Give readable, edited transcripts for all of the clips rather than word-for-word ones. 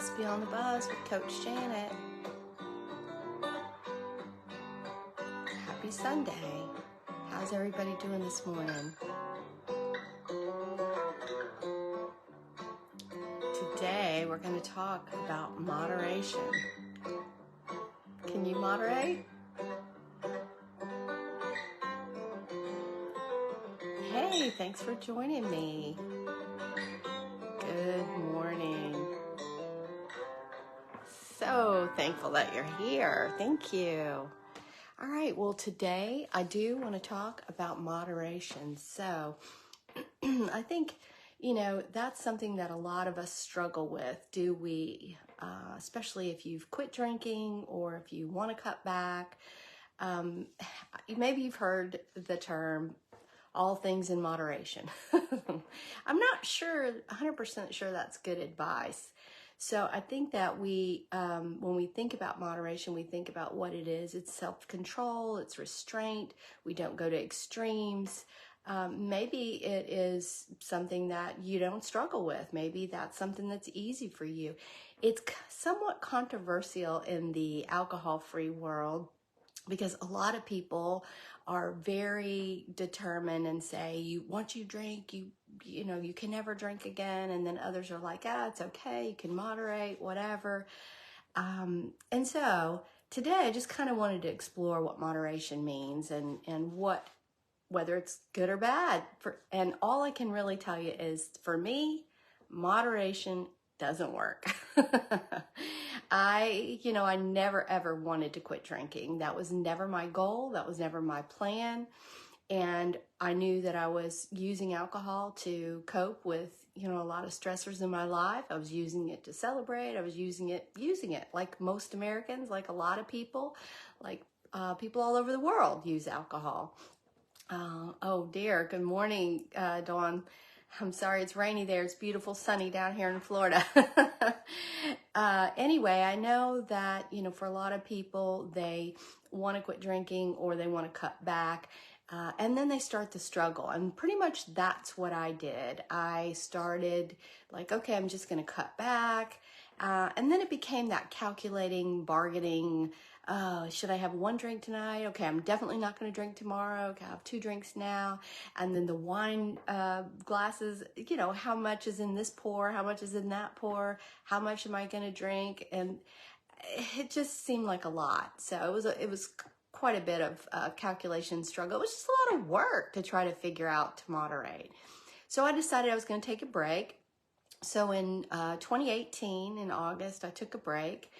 Let's be on the buzz with Coach Janet. Happy Sunday. How's everybody doing this morning? Today we're going to talk about moderation. Can you moderate? Hey, thanks for joining me. Good morning. So thankful that you're here. Thank you. All right, well, today I do want to talk about moderation. So I think, that's something that a lot of us struggle with. Do we, especially if you've quit drinking or if you want to cut back? Maybe you've heard the term, all things in moderation. I'm not 100% sure that's good advice. So I think that when we think about moderation, we think about what it is. It's self-control, it's restraint. We don't go to extremes. Maybe it is something that you don't struggle with. Maybe that's something that's easy for you. It's somewhat controversial in the alcohol-free world because a lot of people are very determined and say, once you drink, you can never drink again. And then others are like, it's okay, you can moderate, whatever. And so today I just kind of wanted to explore what moderation means and whether it's good or bad. And all I can really tell you is, for me, moderation doesn't work. I never ever wanted to quit drinking. That was never my goal. That was never my plan. And I knew that I was using alcohol to cope with, a lot of stressors in my life. I was using it to celebrate. I was using it like most Americans, like a lot of people, like people all over the world use alcohol. Oh dear. Good morning, Dawn. I'm sorry it's rainy there. It's beautiful, sunny down here in Florida. Anyway, I know that, for a lot of people, they want to quit drinking or they want to cut back. And then they start to struggle. And pretty much that's what I did. I started like, okay, I'm just going to cut back. And then it became that calculating, bargaining. Should I have one drink tonight? Okay, I'm definitely not going to drink tomorrow. Okay, I have 2 drinks now. And then the wine glasses, how much is in this pour? How much is in that pour? How much am I going to drink? And it just seemed like a lot. So it was quite a bit of calculation struggle. It was just a lot of work to try to figure out to moderate. So I decided I was going to take a break. So in 2018, in August, I took a break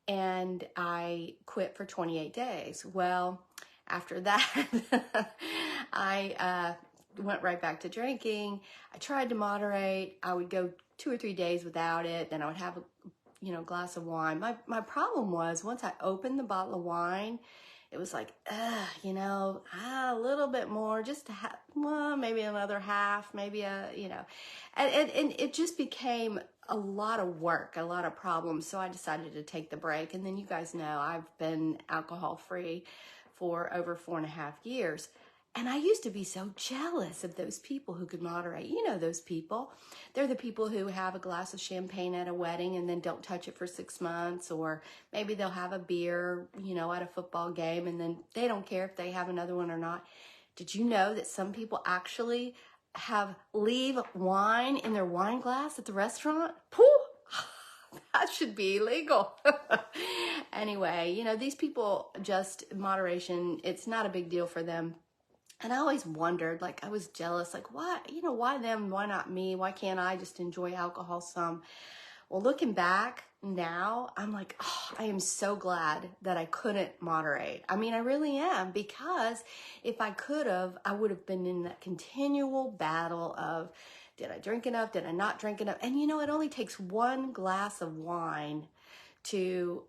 and I quit for 28 days. Well, after that, I went right back to drinking. I tried to moderate. I would go 2 or 3 days without it. Then I would have a glass of wine. My problem was, once I opened the bottle of wine, it was like, a little bit more, just maybe another half, maybe and it just became a lot of work, a lot of problems. So I decided to take the break. And then you guys know I've been alcohol free for over 4.5 years. And I used to be so jealous of those people who could moderate. Those people. They're the people who have a glass of champagne at a wedding and then don't touch it for 6 months. Or maybe they'll have a beer, at a football game, and then they don't care if they have another one or not. Did you know that some people actually leave wine in their wine glass at the restaurant? Pooh! That should be illegal. Anyway, these people, just moderation, it's not a big deal for them. And I always wondered, I was jealous, why them? Why not me? Why can't I just enjoy alcohol some? Well, looking back now, I'm like, I am so glad that I couldn't moderate. I mean, I really am, because if I could have, I would have been in that continual battle of, did I drink enough? Did I not drink enough? And it only takes 1 glass of wine to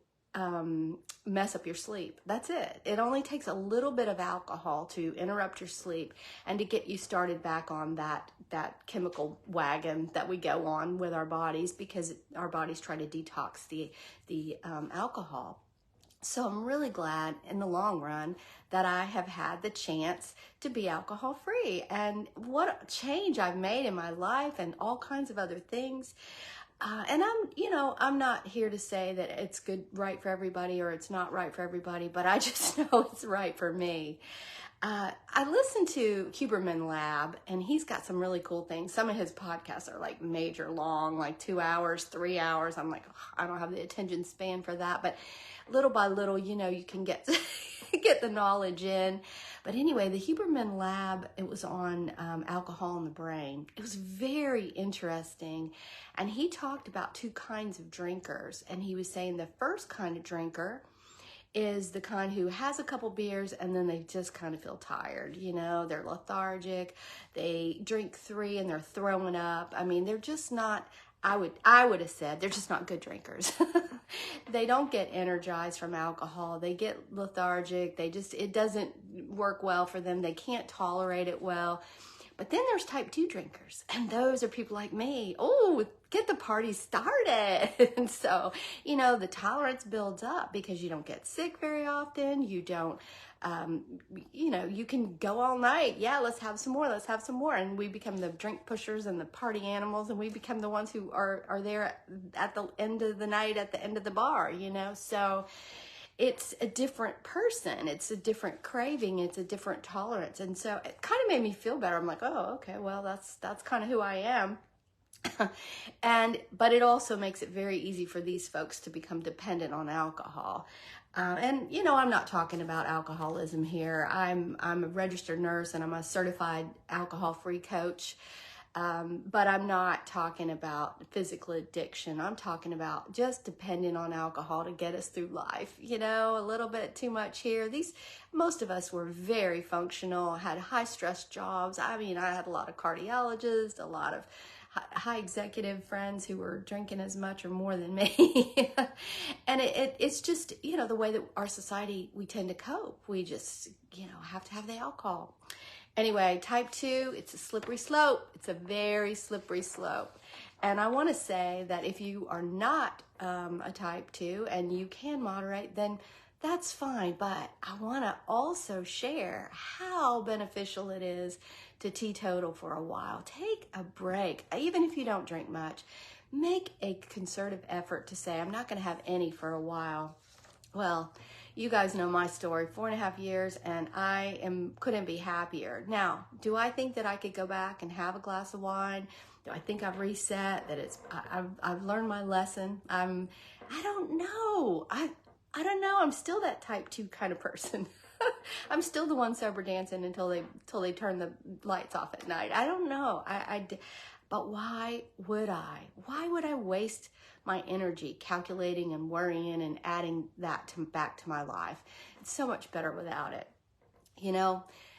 mess up your sleep. That's it. It only takes a little bit of alcohol to interrupt your sleep and to get you started back on that chemical wagon that we go on with our bodies, because our bodies try to detox the alcohol. So I'm really glad in the long run that I have had the chance to be alcohol free, and what a change I've made in my life and all kinds of other things. And I'm not here to say that it's good, right for everybody, or it's not right for everybody, but I just know it's right for me. I listened to Huberman Lab, and he's got some really cool things. Some of his podcasts are like major long, like 2 hours, 3 hours. I'm like, "Ugh, I don't have the attention span for that." But little by little, you can get get the knowledge in. But anyway, the Huberman Lab, it was on alcohol in the brain. It was very interesting. And he talked about two kinds of drinkers. And he was saying the first kind of drinker is the kind who has a couple beers and then they just kind of feel tired. They're lethargic. They drink 3 and they're throwing up. I mean, they're just not, I would have said they're just not good drinkers. They don't get energized from alcohol. They get lethargic. It doesn't work well for them. They can't tolerate it well. But then there's type 2 drinkers, and those are people like me. Oh, get the party started. And so, the tolerance builds up because you don't get sick very often. You don't, you can go all night. Yeah, let's have some more. Let's have some more. And we become the drink pushers and the party animals, and we become the ones who are there at the end of the night, at the end of the bar, So it's a different person. It's a different craving. It's a different tolerance. And so it kind of made me feel better. I'm like, oh, okay, well, that's kind of who I am. But it also makes it very easy for these folks to become dependent on alcohol. And I'm not talking about alcoholism here. I'm a registered nurse and I'm a certified alcohol-free coach. But I'm not talking about physical addiction. I'm talking about just depending on alcohol to get us through life. A little bit too much here. Most of us were very functional, had high stress jobs. I mean, I had a lot of cardiologists, a lot of high executive friends who were drinking as much or more than me. And it's just, the way that our society, we tend to cope. We just, have to have the alcohol. Anyway, type 2, it's a slippery slope. It's a very slippery slope. And I want to say that if you are not a type 2 and you can moderate, then that's fine. But I want to also share how beneficial it is to teetotal for a while. Take a break. Even if you don't drink much, make a concerted effort to say, I'm not going to have any for a while. Well, you guys know my story, 4.5 years, and couldn't be happier. Now, do I think that I could go back and have a glass of wine? Do I think I've reset, that I've learned my lesson? I don't know. I don't know. I'm still that type 2 kind of person. I'm still the one sober dancing until they turn the lights off at night. I don't know. But why would I? Why would I waste my energy calculating and worrying and adding that back to my life? It's so much better without it.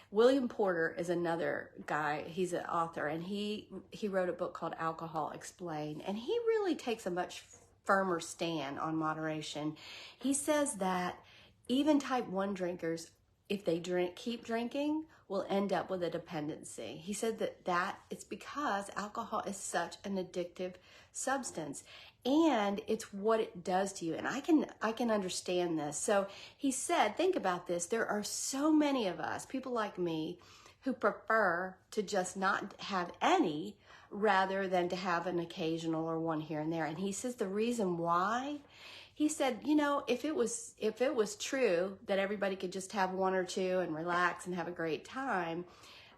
William Porter is another guy. He's an author, and he wrote a book called Alcohol Explained, and he really takes a much firmer stand on moderation. He says that even type 1 drinkers, if they keep drinking, will end up with a dependency. He said that it's because alcohol is such an addictive substance, and it's what it does to you. And I can understand this. So he said, think about this. There are so many of us, people like me, who prefer to just not have any rather than to have an occasional or one here and there. And he says the reason why, he said, if it was true that everybody could just have 1 or 2 and relax and have a great time,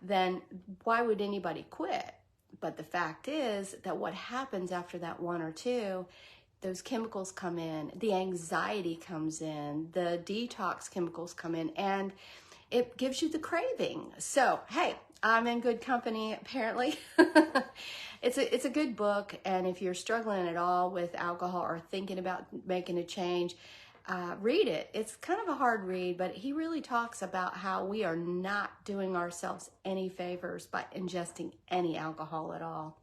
then why would anybody quit? But the fact is that what happens after that 1 or 2, those chemicals come in, the anxiety comes in, the detox chemicals come in, and it gives you the craving. So, hey, I'm in good company, apparently. It's a good book, and if you're struggling at all with alcohol or thinking about making a change, read it. It's kind of a hard read, but he really talks about how we are not doing ourselves any favors by ingesting any alcohol at all.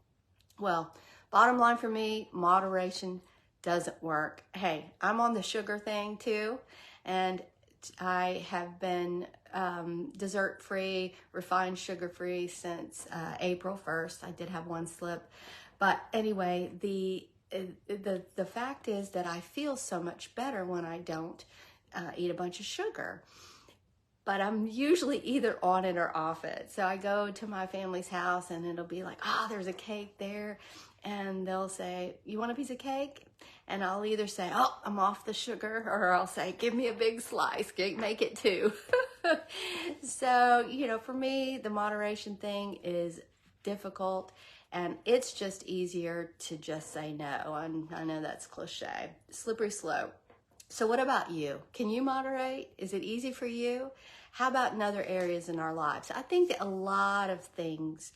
Well, bottom line for me, moderation doesn't work. Hey, I'm on the sugar thing too, and I have been dessert-free, refined sugar-free since April 1st. I did have one slip. But anyway, the fact is that I feel so much better when I don't eat a bunch of sugar. but I'm usually either on it or off it. So I go to my family's house and it'll be like, oh, there's a cake there. And they'll say, you want a piece of cake? And I'll either say, oh, I'm off the sugar, or I'll say, give me a big slice, make it two. So, for me, the moderation thing is difficult, and it's just easier to just say no. And I know that's cliche, slippery slope. So what about you? Can you moderate? Is it easy for you? How about in other areas in our lives? I think that a lot of things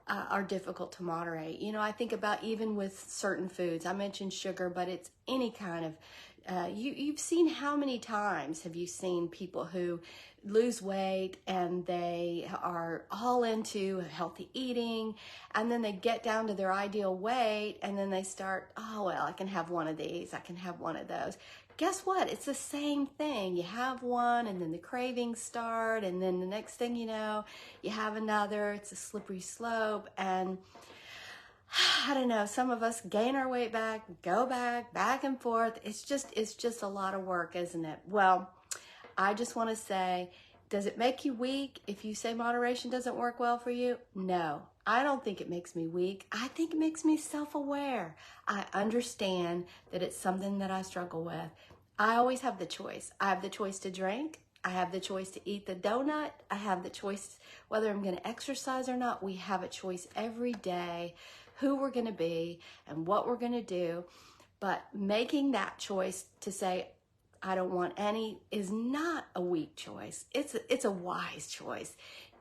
are difficult to moderate. I think about even with certain foods. I mentioned sugar, but it's any kind of, you've seen how many times have you seen people who lose weight and they are all into healthy eating, and then they get down to their ideal weight, and then they start, oh, well, I can have one of these, I can have one of those. Guess what? It's the same thing. You have one and then the cravings start, and then the next thing you know, you have another. It's a slippery slope. And I don't know, some of us gain our weight back, go back and forth. It's just a lot of work, isn't it? Well, I just want to say, does it make you weak if you say moderation doesn't work well for you? No, I don't think it makes me weak. I think it makes me self-aware. I understand that it's something that I struggle with. I always have the choice. I have the choice to drink. I have the choice to eat the donut. I have the choice whether I'm going to exercise or not. We have a choice every day who we're going to be and what we're going to do. But making that choice to say, I don't want any, is not a weak choice. It's a wise choice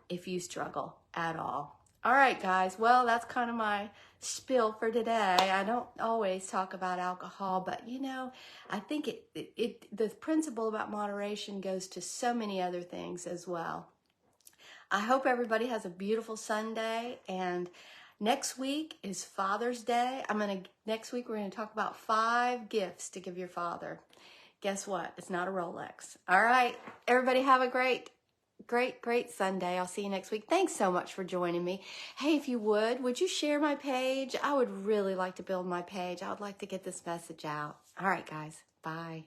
if you struggle at all. All right, guys. Well, that's kind of my spiel for today. I don't always talk about alcohol, but I think the principle about moderation goes to so many other things as well. I hope everybody has a beautiful Sunday, and next week is Father's Day. Next week we're going to talk about 5 gifts to give your father. Guess what? It's not a Rolex. All right. Everybody have a great Sunday. I'll see you next week. Thanks so much for joining me. Hey, if you would you share my page? I would really like to build my page. I would like to get this message out. All right, guys. Bye.